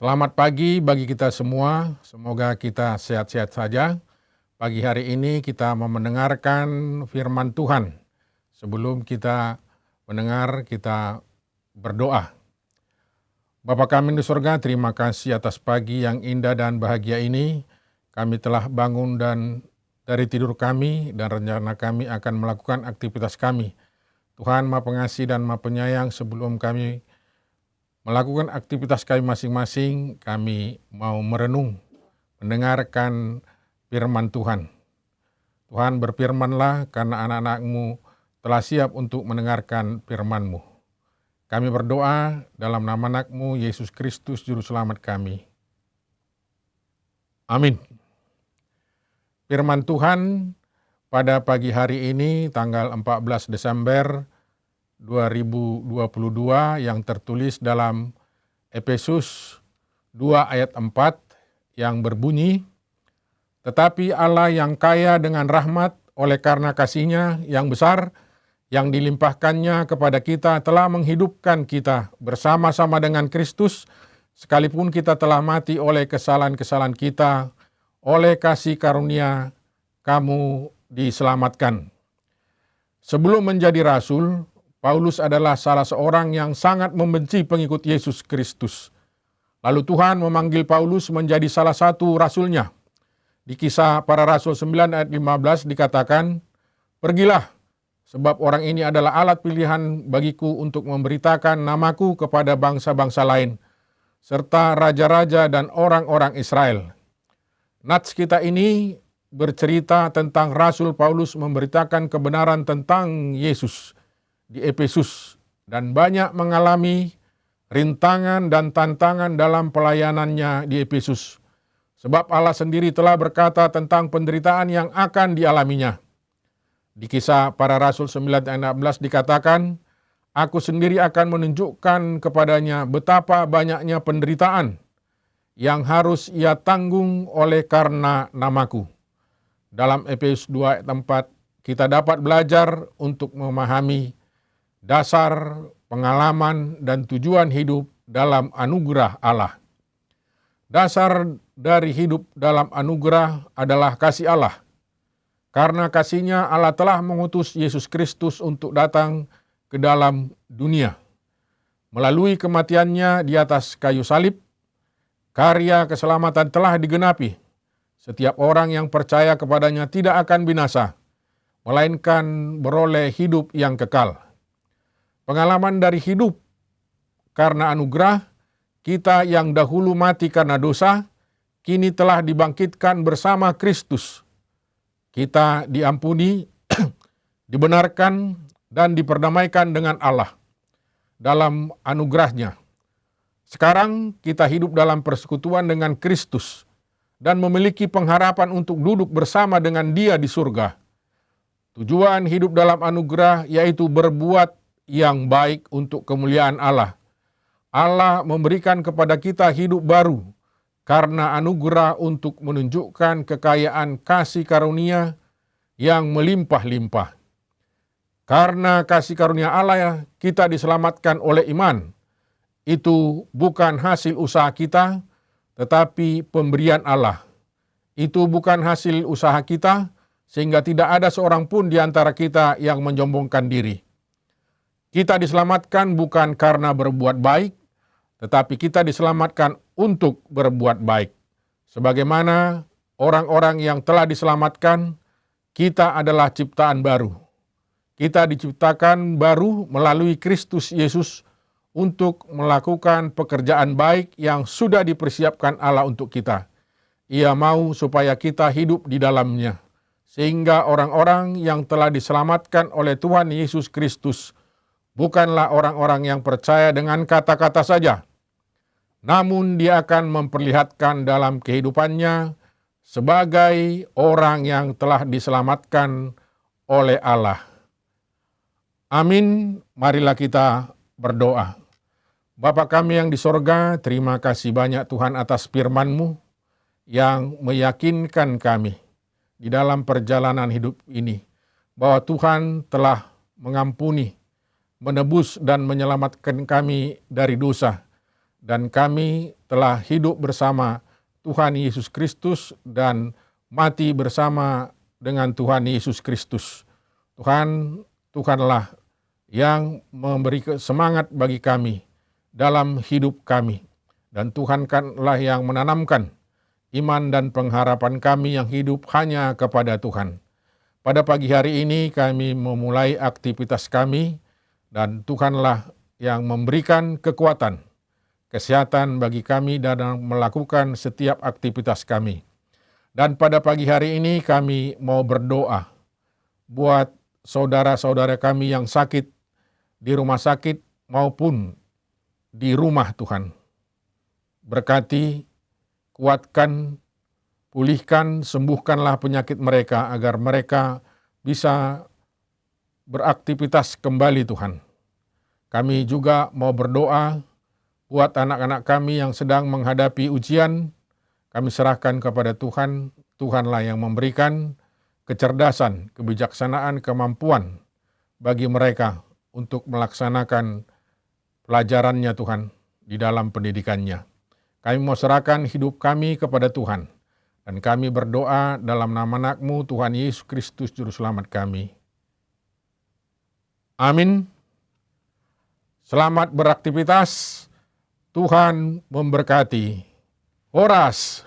Selamat pagi bagi kita semua, semoga kita sehat-sehat saja. Pagi hari ini kita mau mendengarkan firman Tuhan. Sebelum kita mendengar, kita berdoa. Bapa kami di surga, terima kasih atas pagi yang indah dan bahagia ini. Kami telah bangun dan dari tidur kami dan rencana kami akan melakukan aktivitas kami. Tuhan Maha Pengasih dan Maha Penyayang, sebelum kami melakukan aktivitas kami masing-masing, kami mau merenung, mendengarkan firman Tuhan. Tuhan, berfirmanlah karena anak-anak-Mu telah siap untuk mendengarkan firman-Mu. Kami berdoa dalam nama anak-Mu, Yesus Kristus, Juru Selamat kami. Amin. Firman Tuhan pada pagi hari ini, tanggal 14 Desember 2022, yang tertulis dalam Efesus 2 ayat 4 yang berbunyi, "Tetapi Allah yang kaya dengan rahmat oleh karena kasih-Nya yang besar yang dilimpahkannya kepada kita telah menghidupkan kita bersama-sama dengan Kristus, sekalipun kita telah mati oleh kesalahan-kesalahan kita, oleh kasih karunia kamu diselamatkan." Sebelum menjadi rasul, Paulus adalah salah seorang yang sangat membenci pengikut Yesus Kristus. Lalu Tuhan memanggil Paulus menjadi salah satu rasulnya. Di Kisah Para Rasul 9 ayat 15 dikatakan, "Pergilah, sebab orang ini adalah alat pilihan bagiku untuk memberitakan namaku kepada bangsa-bangsa lain, serta raja-raja dan orang-orang Israel." Nats kita ini bercerita tentang Rasul Paulus memberitakan kebenaran tentang Yesus di Efesus dan banyak mengalami rintangan dan tantangan dalam pelayanannya di Efesus. Sebab Allah sendiri telah berkata tentang penderitaan yang akan dialaminya. Di Kisah Para Rasul 9 ayat 16 dikatakan, "Aku sendiri akan menunjukkan kepadanya betapa banyaknya penderitaan yang harus ia tanggung oleh karena namaku." Dalam Efesus 2 ayat 4, kita dapat belajar untuk memahami dasar, pengalaman, dan tujuan hidup dalam anugerah Allah. Dasar dari hidup dalam anugerah adalah kasih Allah. Karena kasih-Nya, Allah telah mengutus Yesus Kristus untuk datang ke dalam dunia. Melalui kematian-Nya di atas kayu salib, karya keselamatan telah digenapi. Setiap orang yang percaya kepadanya tidak akan binasa, melainkan beroleh hidup yang kekal. Pengalaman dari hidup karena anugerah, kita yang dahulu mati karena dosa, kini telah dibangkitkan bersama Kristus. Kita diampuni, dibenarkan, dan diperdamaikan dengan Allah dalam anugerah-Nya. Sekarang kita hidup dalam persekutuan dengan Kristus dan memiliki pengharapan untuk duduk bersama dengan Dia di surga. Tujuan hidup dalam anugerah yaitu berbuat yang baik untuk kemuliaan Allah. Allah memberikan kepada kita hidup baru karena anugerah untuk menunjukkan kekayaan kasih karunia yang melimpah-limpah. Karena kasih karunia Allah, kita diselamatkan oleh iman. Itu bukan hasil usaha kita, tetapi pemberian Allah. Itu bukan hasil usaha kita, sehingga tidak ada seorang pun di antara kita yang menyombongkan diri. Kita diselamatkan bukan karena berbuat baik, tetapi kita diselamatkan untuk berbuat baik. Sebagaimana orang-orang yang telah diselamatkan, kita adalah ciptaan baru. Kita diciptakan baru melalui Kristus Yesus untuk melakukan pekerjaan baik yang sudah dipersiapkan Allah untuk kita. Ia mau supaya kita hidup di dalamnya, sehingga orang-orang yang telah diselamatkan oleh Tuhan Yesus Kristus bukanlah orang-orang yang percaya dengan kata-kata saja, namun dia akan memperlihatkan dalam kehidupannya sebagai orang yang telah diselamatkan oleh Allah. Amin. Marilah kita berdoa. Bapa kami yang di sorga, terima kasih banyak Tuhan atas firman-Mu yang meyakinkan kami di dalam perjalanan hidup ini, bahwa Tuhan telah mengampuni, menebus dan menyelamatkan kami dari dosa, dan kami telah hidup bersama Tuhan Yesus Kristus dan mati bersama dengan Tuhan Yesus Kristus. Tuhanlah yang memberi semangat bagi kami dalam hidup kami. Dan Tuhanlah yang menanamkan iman dan pengharapan kami yang hidup hanya kepada Tuhan. Pada pagi hari ini kami memulai aktivitas kami dan Tuhanlah yang memberikan kekuatan, kesehatan bagi kami dalam melakukan setiap aktivitas kami. Dan pada pagi hari ini kami mau berdoa buat saudara-saudara kami yang sakit di rumah sakit maupun di rumah Tuhan. Berkati, kuatkan, pulihkan, sembuhkanlah penyakit mereka agar mereka bisa beraktivitas kembali Tuhan. Kami juga mau berdoa buat anak-anak kami yang sedang menghadapi ujian. Kami serahkan kepada Tuhan. Tuhanlah yang memberikan kecerdasan, kebijaksanaan, kemampuan bagi mereka untuk melaksanakan pelajarannya Tuhan di dalam pendidikannya. Kami mau serahkan hidup kami kepada Tuhan. Dan kami berdoa dalam nama anak-Mu Tuhan Yesus Kristus Juru Selamat kami. Amin. Selamat beraktivitas. Tuhan memberkati. Horas.